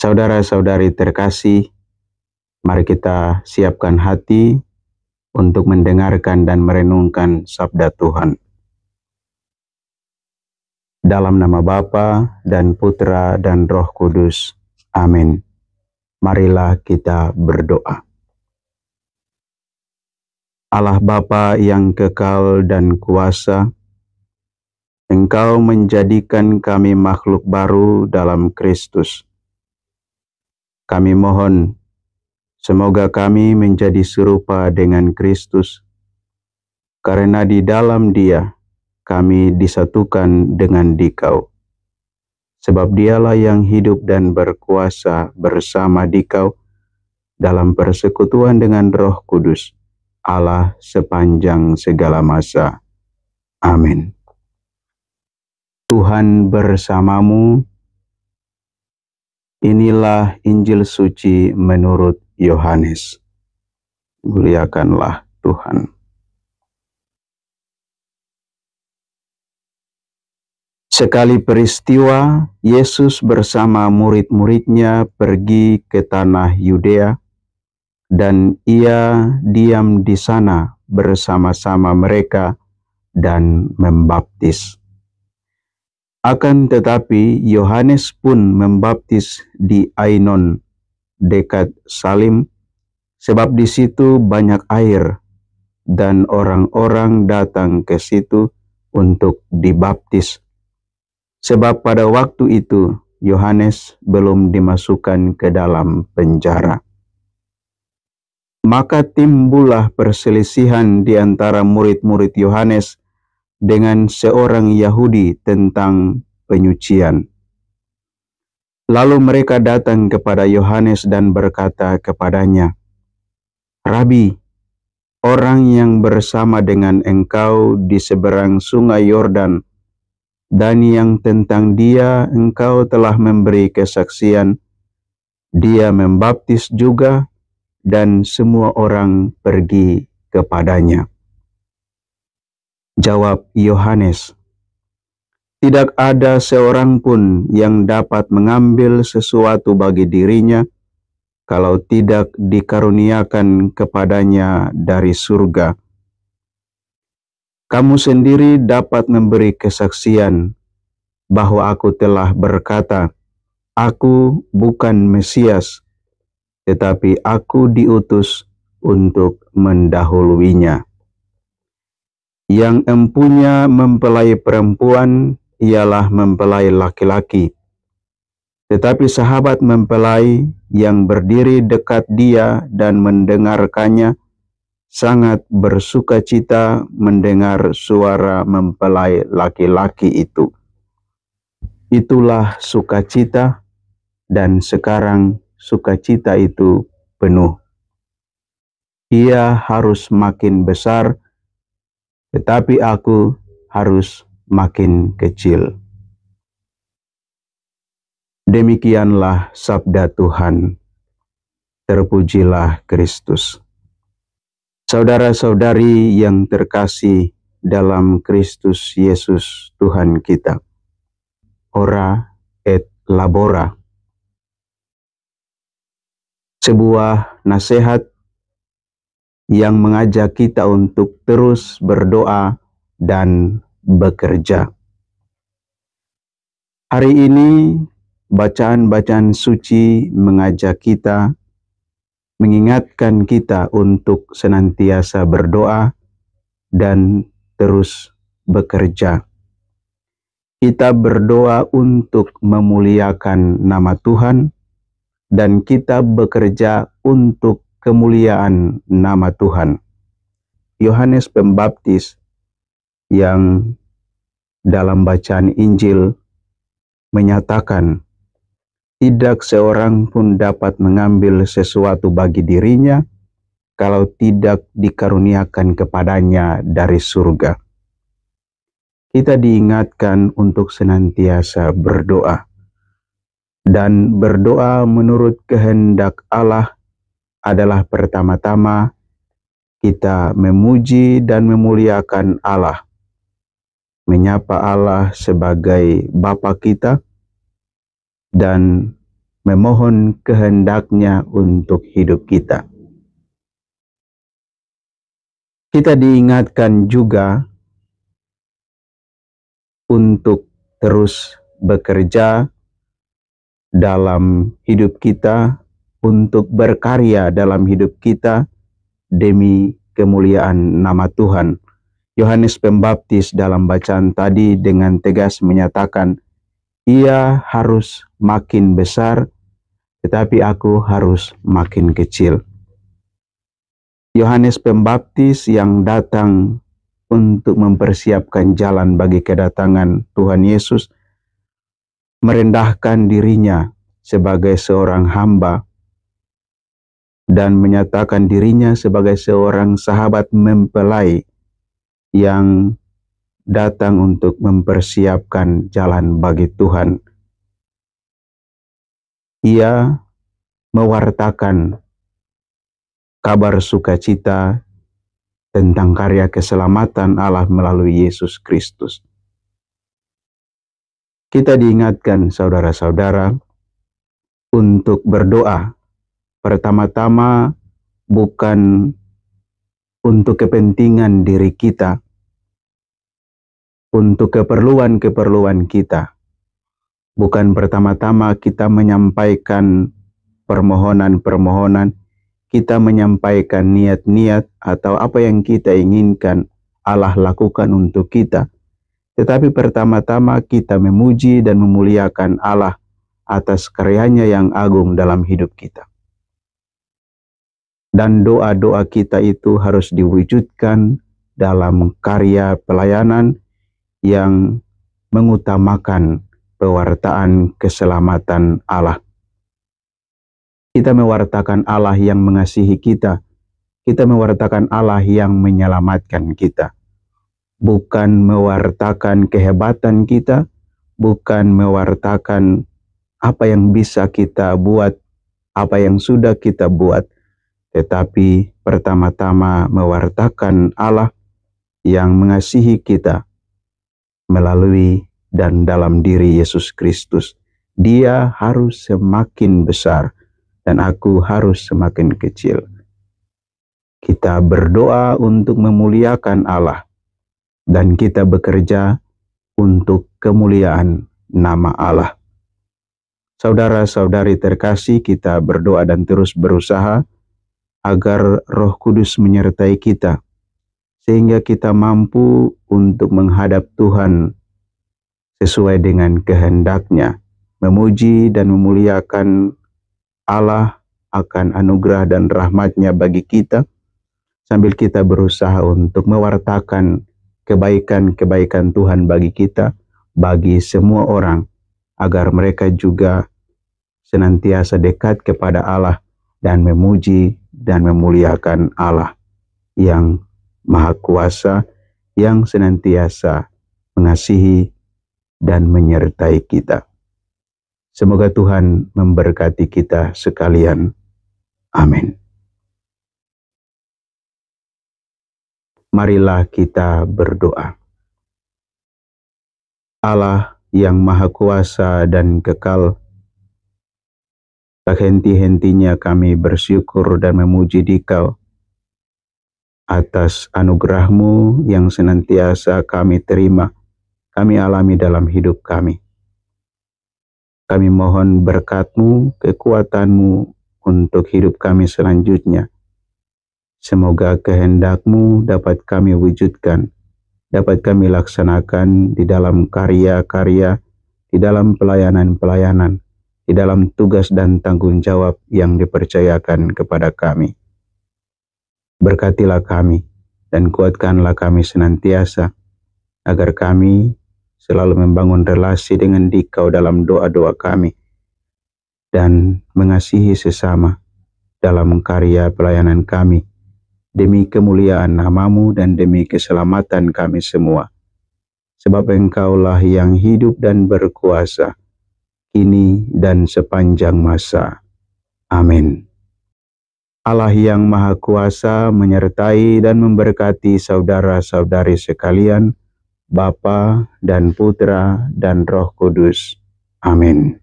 Saudara-saudari terkasih, mari kita siapkan hati untuk mendengarkan dan merenungkan sabda Tuhan. Dalam nama Bapa dan Putra dan Roh Kudus. Amin. Marilah kita berdoa. Allah Bapa yang kekal dan kuasa, Engkau menjadikan kami makhluk baru dalam Kristus. Kami mohon, semoga kami menjadi serupa dengan Kristus, karena di dalam Dia kami disatukan dengan Dikau. Sebab Dialah yang hidup dan berkuasa bersama Dikau dalam persekutuan dengan Roh Kudus, Allah sepanjang segala masa. Amin. Tuhan bersamamu. Inilah Injil suci menurut Yohanes. Muliakanlah Tuhan. Sekali peristiwa, Yesus bersama murid-muridnya pergi ke tanah Yudea, dan Ia diam di sana bersama-sama mereka dan membaptis. Akan tetapi Yohanes pun membaptis di Ainon dekat Salim, sebab di situ banyak air dan orang-orang datang ke situ untuk dibaptis. Sebab pada waktu itu Yohanes belum dimasukkan ke dalam penjara. Maka timbullah perselisihan di antara murid-murid Yohanes dengan seorang Yahudi tentang penyucian. Lalu mereka datang kepada Yohanes dan berkata kepadanya, "Rabi, orang yang bersama dengan engkau di seberang sungai Yordan, dan yang tentang dia engkau telah memberi kesaksian, dia membaptis juga, dan semua orang pergi kepadanya." Jawab Yohanes, "Tidak ada seorang pun yang dapat mengambil sesuatu bagi dirinya kalau tidak dikaruniakan kepadanya dari surga. Kamu sendiri dapat memberi kesaksian bahwa aku telah berkata, aku bukan Mesias, tetapi aku diutus untuk mendahuluinya. Yang empunya mempelai perempuan ialah mempelai laki-laki. Tetapi sahabat mempelai yang berdiri dekat dia dan mendengarkannya sangat bersukacita mendengar suara mempelai laki-laki itu. Itulah sukacita, dan sekarang sukacita itu penuh. Ia harus makin besar, tetapi aku harus makin kecil." Demikianlah sabda Tuhan. Terpujilah Kristus. Saudara-saudari yang terkasih dalam Kristus Yesus Tuhan kita, ora et labora. Sebuah nasihat yang mengajak kita untuk terus berdoa dan bekerja. Hari ini bacaan-bacaan suci mengajak kita, mengingatkan kita untuk senantiasa berdoa dan terus bekerja. Kita berdoa untuk memuliakan nama Tuhan, dan kita bekerja untuk kemuliaan nama Tuhan. Yohanes Pembaptis yang dalam bacaan Injil menyatakan, tidak seorang pun dapat mengambil sesuatu bagi dirinya kalau tidak dikaruniakan kepadanya dari surga. Kita diingatkan untuk senantiasa berdoa, dan berdoa menurut kehendak Allah adalah pertama-tama kita memuji dan memuliakan Allah, menyapa Allah sebagai Bapa kita, dan memohon kehendak-Nya untuk hidup kita. Kita diingatkan juga untuk terus bekerja dalam hidup kita, untuk berkarya dalam hidup kita demi kemuliaan nama Tuhan. Yohanes Pembaptis dalam bacaan tadi dengan tegas menyatakan, ia harus makin besar, tetapi aku harus makin kecil. Yohanes Pembaptis yang datang untuk mempersiapkan jalan bagi kedatangan Tuhan Yesus, merendahkan dirinya sebagai seorang hamba dan menyatakan dirinya sebagai seorang sahabat mempelai yang datang untuk mempersiapkan jalan bagi Tuhan. Ia mewartakan kabar sukacita tentang karya keselamatan Allah melalui Yesus Kristus. Kita diingatkan, saudara-saudara, untuk berdoa. Pertama-tama bukan untuk kepentingan diri kita, untuk keperluan-keperluan kita. Bukan pertama-tama kita menyampaikan permohonan-permohonan, kita menyampaikan niat-niat atau apa yang kita inginkan Allah lakukan untuk kita. Tetapi pertama-tama kita memuji dan memuliakan Allah atas karyanya yang agung dalam hidup kita. Dan doa-doa kita itu harus diwujudkan dalam karya pelayanan yang mengutamakan pewartaan keselamatan Allah. Kita mewartakan Allah yang mengasihi kita. Kita mewartakan Allah yang menyelamatkan kita. Bukan mewartakan kehebatan kita, bukan mewartakan apa yang bisa kita buat, apa yang sudah kita buat, tetapi pertama-tama mewartakan Allah yang mengasihi kita melalui dan dalam diri Yesus Kristus. Dia harus semakin besar dan aku harus semakin kecil. Kita berdoa untuk memuliakan Allah dan kita bekerja untuk kemuliaan nama Allah. Saudara-saudari terkasih, kita berdoa dan terus berusaha agar Roh Kudus menyertai kita, sehingga kita mampu untuk menghadap Tuhan sesuai dengan kehendak-Nya, memuji dan memuliakan Allah akan anugerah dan rahmat-Nya bagi kita, sambil kita berusaha untuk mewartakan kebaikan-kebaikan Tuhan bagi kita, bagi semua orang, agar mereka juga senantiasa dekat kepada Allah dan memuji dan memuliakan Allah yang Maha Kuasa, yang senantiasa mengasihi dan menyertai kita. Semoga Tuhan memberkati kita sekalian. Amin. Marilah kita berdoa. Allah yang Maha Kuasa dan kekal, tak henti-hentinya kami bersyukur dan memuji Dikau atas anugerah-Mu yang senantiasa kami terima, kami alami dalam hidup kami. Kami mohon berkat-Mu, kekuatan-Mu untuk hidup kami selanjutnya. Semoga kehendak-Mu dapat kami wujudkan, dapat kami laksanakan di dalam karya-karya, di dalam pelayanan-pelayanan, di dalam tugas dan tanggung jawab yang dipercayakan kepada kami. Berkatilah kami dan kuatkanlah kami senantiasa, agar kami selalu membangun relasi dengan Dikau dalam doa-doa kami, dan mengasihi sesama dalam karya pelayanan kami, demi kemuliaan nama-Mu dan demi keselamatan kami semua. Sebab Engkaulah yang hidup dan berkuasa, kini dan sepanjang masa. Amin. Allah yang Maha Kuasa menyertai dan memberkati saudara-saudari sekalian, Bapa dan Putra dan Roh Kudus. Amin.